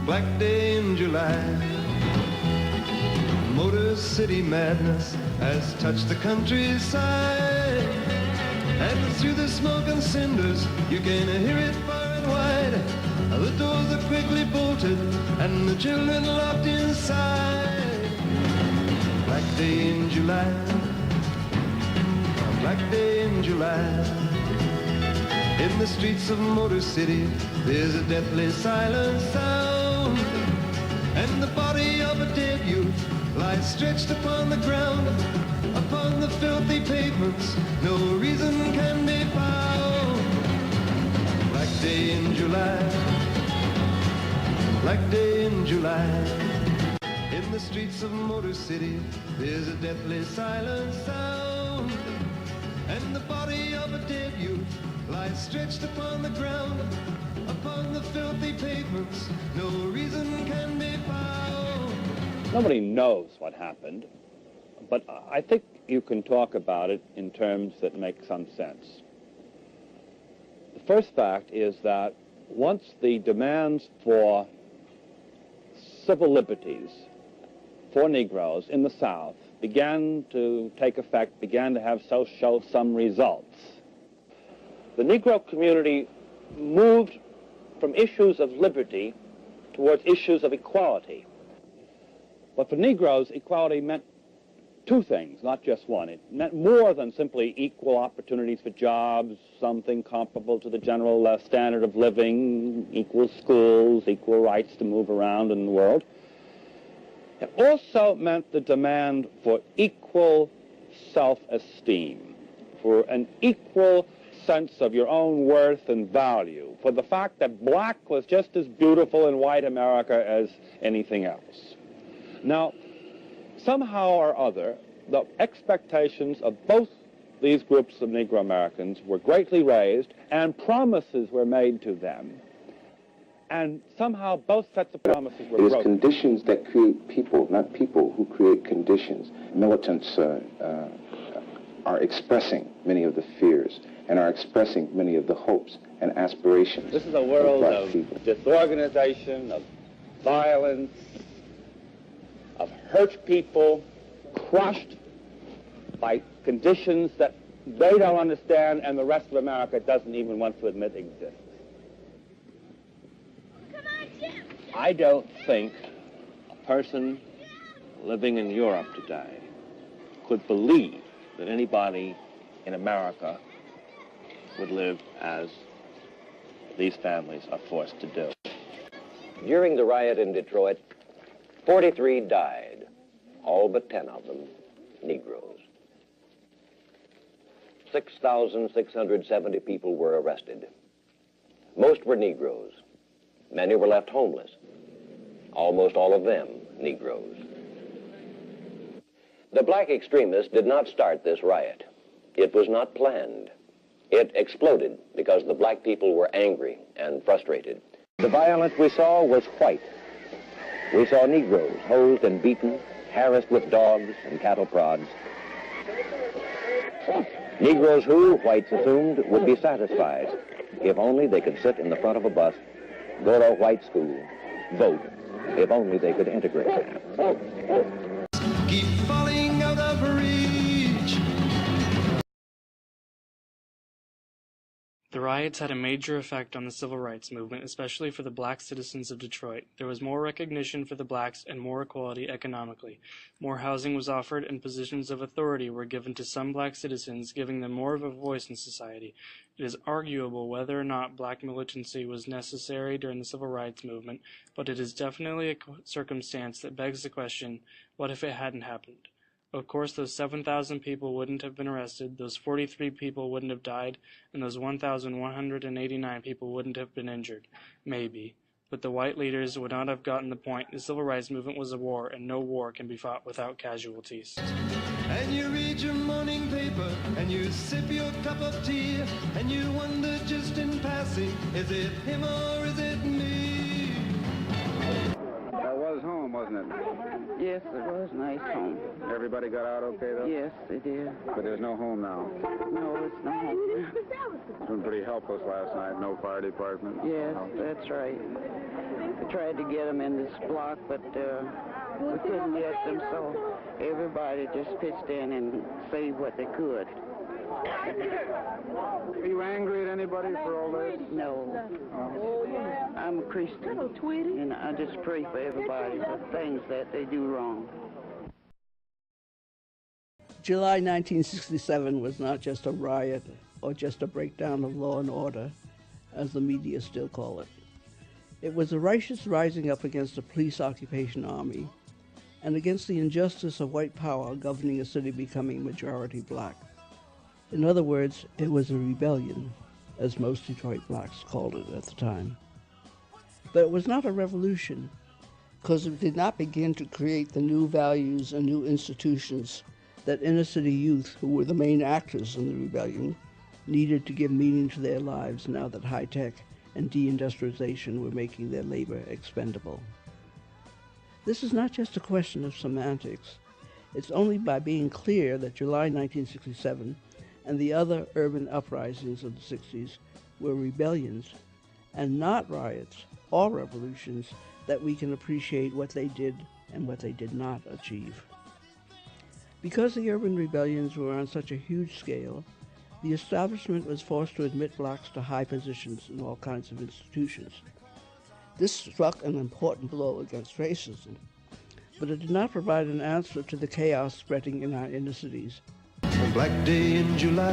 black day in July. Motor City madness has touched the countryside, and through the smoke and cinders you can hear it far and wide. The doors are quickly bolted and the children locked inside. Black day in July, a black day in July. In the streets of Motor City there's a deathly silent sound, and the body of a dead youth lies stretched upon the ground. Upon the filthy pavements no reason can be found. Black day in July, black day in July. In the streets of Motor City there's a deathly silent sound, and the body of a dead youth lies stretched upon the ground. Upon the filthy pavements no reason can be found. Nobody knows what happened, but I think you can talk about it in terms that make some sense. The first fact is that once the demands for civil liberties for Negroes in the South began to take effect, began to show some results, the Negro community moved from issues of liberty towards issues of equality. But for Negroes, equality meant two things, not just one. It meant more than simply equal opportunities for jobs, something comparable to the general standard of living, equal schools, equal rights to move around in the world. It also meant the demand for equal self-esteem, for an equal sense of your own worth and value, for the fact that black was just as beautiful in white America as anything else. Now, somehow or other, the expectations of both these groups of Negro Americans were greatly raised, and promises were made to them, and somehow both sets of promises were broken. It is conditions that create people, not people who create conditions. Militants are expressing many of the fears and are expressing many of the hopes and aspirations. This is a world of disorganization, of violence, of hurt people, crushed by conditions that they don't understand and the rest of America doesn't even want to admit exist. I don't think a person living in Europe today could believe that anybody in America would live as these families are forced to do. During the riot in Detroit, 43 died, all but 10 of them Negroes. 6,670 people were arrested. Most were Negroes. Many were left homeless. Almost all of them Negroes. The black extremists did not start this riot. It was not planned. It exploded because the black people were angry and frustrated. The violence we saw was white. We saw Negroes hosed and beaten, harassed with dogs and cattle prods. Negroes who, whites assumed, would be satisfied if only they could sit in the front of a bus, go to a white school, vote, if only they could integrate. Keep falling out of reach. The riots had a major effect on the civil rights movement, especially for the black citizens of Detroit. There was more recognition for the blacks and more equality economically. More housing was offered and positions of authority were given to some black citizens, giving them more of a voice in society. It is arguable whether or not black militancy was necessary during the civil rights movement, but it is definitely a circumstance that begs the question, what if it hadn't happened? Of course, those 7,000 people wouldn't have been arrested, those 43 people wouldn't have died, and those 1,189 people wouldn't have been injured. Maybe. But the white leaders would not have gotten the point. The civil rights movement was a war, and no war can be fought without casualties. And you read your morning paper, and you sip your cup of tea, and you wonder just in passing, is it him or is it me? I was home home, wasn't it? Yes, it was a nice home. Everybody got out okay, though? Yes, they did. But there's no home now. No, it's not home. It's been pretty helpless last night. No fire department. Yes, that's right. We tried to get them in this block, but we couldn't get them, so everybody just pitched in and saved what they could. Are you angry at anybody for all this? No. I'm a Christian, and I just pray for everybody for things that they do wrong. July 1967 was not just a riot or just a breakdown of law and order, as the media still call it. It was a righteous rising up against the police occupation army and against the injustice of white power governing a city becoming majority black. In other words, it was a rebellion, as most Detroit blacks called it at the time. But it was not a revolution, because it did not begin to create the new values and new institutions that inner city youth, who were the main actors in the rebellion, needed to give meaning to their lives now that high-tech and deindustrialization were making their labor expendable. This is not just a question of semantics. It's only by being clear that July 1967 and the other urban uprisings of the 60s were rebellions and not riots or revolutions that we can appreciate what they did and what they did not achieve. Because the urban rebellions were on such a huge scale, the establishment was forced to admit blacks to high positions in all kinds of institutions. This struck an important blow against racism, but it did not provide an answer to the chaos spreading in our inner cities. A black day in July,